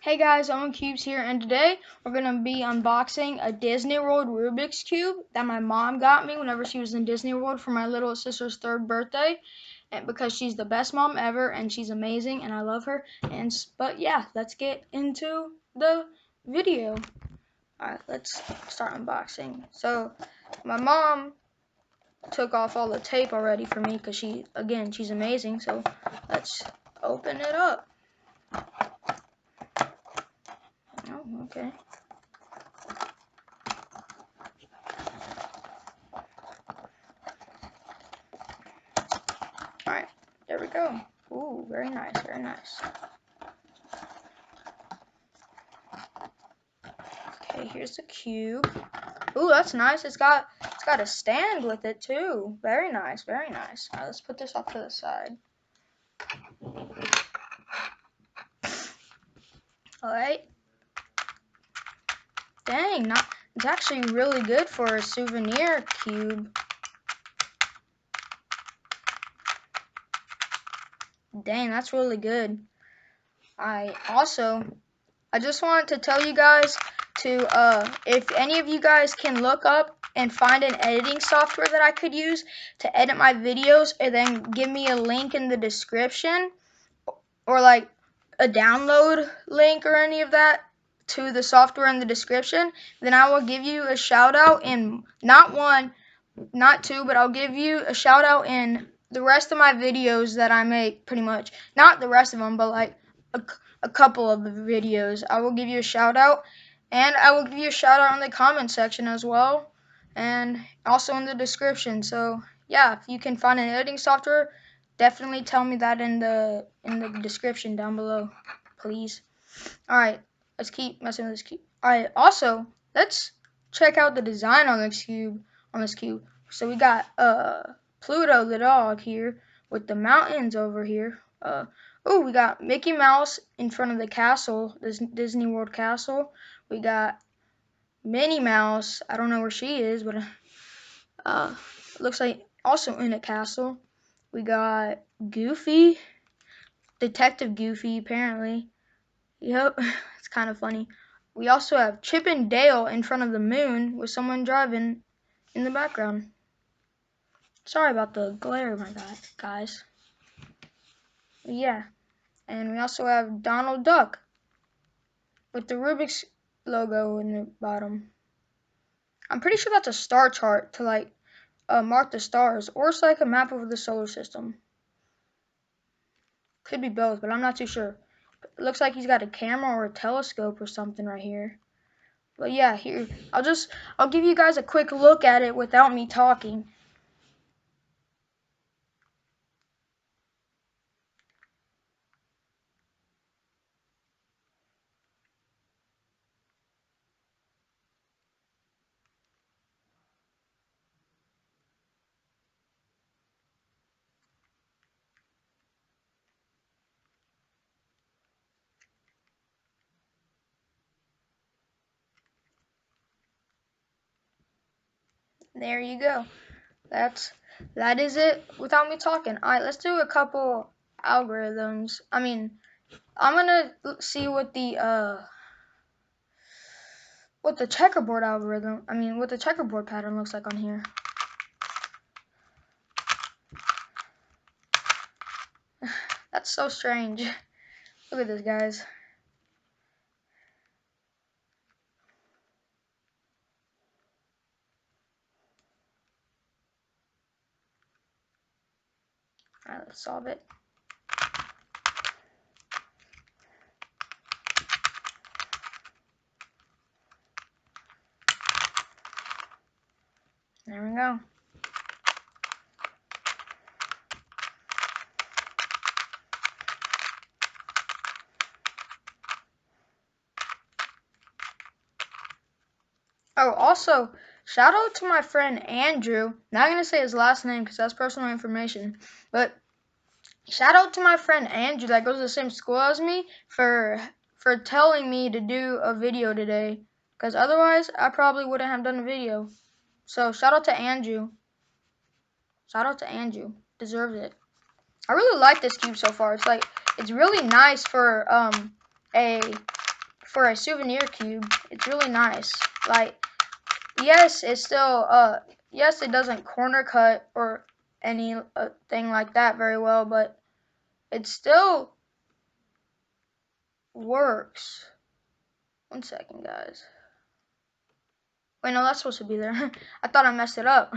Hey guys, Cubes here, and today we're going to be unboxing a Disney World Rubik's Cube that my mom got me whenever she was in Disney World for my little sister's 3rd birthday, and because she's the best mom ever and she's amazing and I love her. But yeah, let's get into the video. Alright, let's start unboxing. So my mom took off all the tape already for me because she's amazing. So let's open it up. Oh, okay. Alright, there we go. Ooh, very nice, very nice. Okay, here's the cube. Ooh, that's nice. It's got a stand with it too. Very nice, very nice. Alright, let's put this off to the side. Alright. Dang, it's actually really good for a souvenir cube. Dang, that's really good. I just wanted to tell you guys to, if any of you guys can look up and find an editing software that I could use to edit my videos, and then give me a link in the description, or like a download link or any of that to the software in the description, then I will give you a shout out in not one, not two, but I'll give you a shout out in the rest of my videos that I make, pretty much. Not the rest of them, but like a couple of the videos. I will give you a shout out, and I will give you a shout out in the comment section as well, and also in the description. So yeah, if you can find an editing software, definitely tell me that in the description down below, please. Alright, let's keep messing with this cube. Alright, also, let's check out the design on this cube. So we got Pluto the dog here with the mountains over here. Oh, we got Mickey Mouse in front of the castle, this Disney World castle. We got Minnie Mouse. I don't know where she is, but looks like also in a castle. We got Goofy, Detective Goofy, apparently. Yep, it's kind of funny. We also have Chip and Dale in front of the moon with someone driving in the background. Sorry about the glare, my God, guys. Yeah, and we also have Donald Duck with the Rubik's logo in the bottom. I'm pretty sure that's a star chart to like mark the stars, or it's like a map of the solar system. Could be both, but I'm not too sure. It looks like he's got a camera or a telescope or something right here. But yeah, here, I'll give you guys a quick look at it without me talking. There you go. That is it without me talking. Alright, let's do a couple algorithms. I'm gonna see what the checkerboard algorithm, what the checkerboard pattern looks like on here. That's so strange. Look at this, guys. Alright, let's solve it. There we go. Oh, also, shout out to my friend Andrew. Not gonna say his last name because that's personal information, but shout out to my friend Andrew that goes to the same school as me for telling me to do a video today, because otherwise I probably wouldn't have done a video. So shout out to Andrew. Shout out to Andrew. Deserves it. I really like this cube so far. It's really nice for a for a souvenir cube, it's really nice. Like, yes, it's still yes, it doesn't corner cut or any thing like that very well, but it still works. 1 second, guys. Wait, no, that's supposed to be there. I thought I messed it up.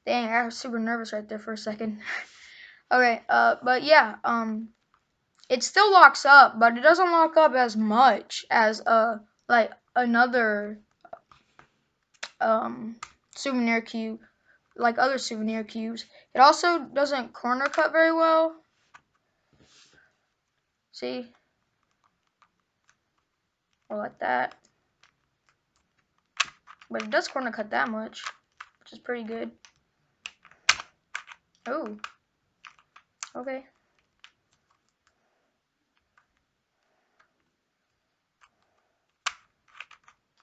Dang, I was super nervous right there for a second. Okay, but yeah, it still locks up, but it doesn't lock up as much as like another souvenir cube, like other souvenir cubes. It also doesn't corner cut very well. See? Or like that. But it does corner cut that much, which is pretty good. Oh. Okay.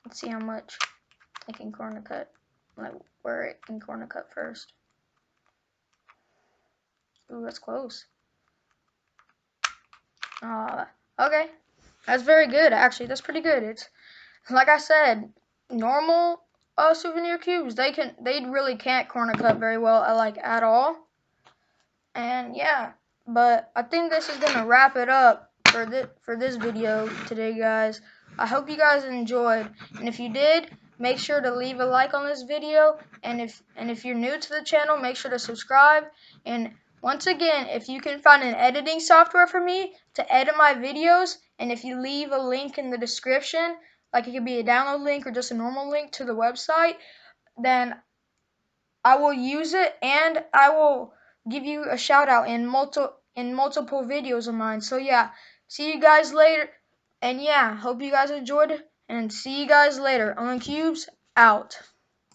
Let's see how much it can corner cut. Like where it can corner cut first. Ooh, that's close. Okay. That's very good, actually. That's pretty good. It's like I said, normal souvenir cubes, they really can't corner cut very well, like at all. And yeah, but I think this is gonna wrap it up for this video today, guys. I hope you guys enjoyed, and if you did, make sure to leave a like on this video, and if you're new to the channel, make sure to subscribe. And once again, if you can find an editing software for me to edit my videos, and if you leave a link in the description, like it could be a download link or just a normal link to the website, then I will use it, and I will give you a shout out in multiple videos of mine. So yeah, see you guys later, and yeah, hope you guys enjoyed it, and see you guys later. Cubes out.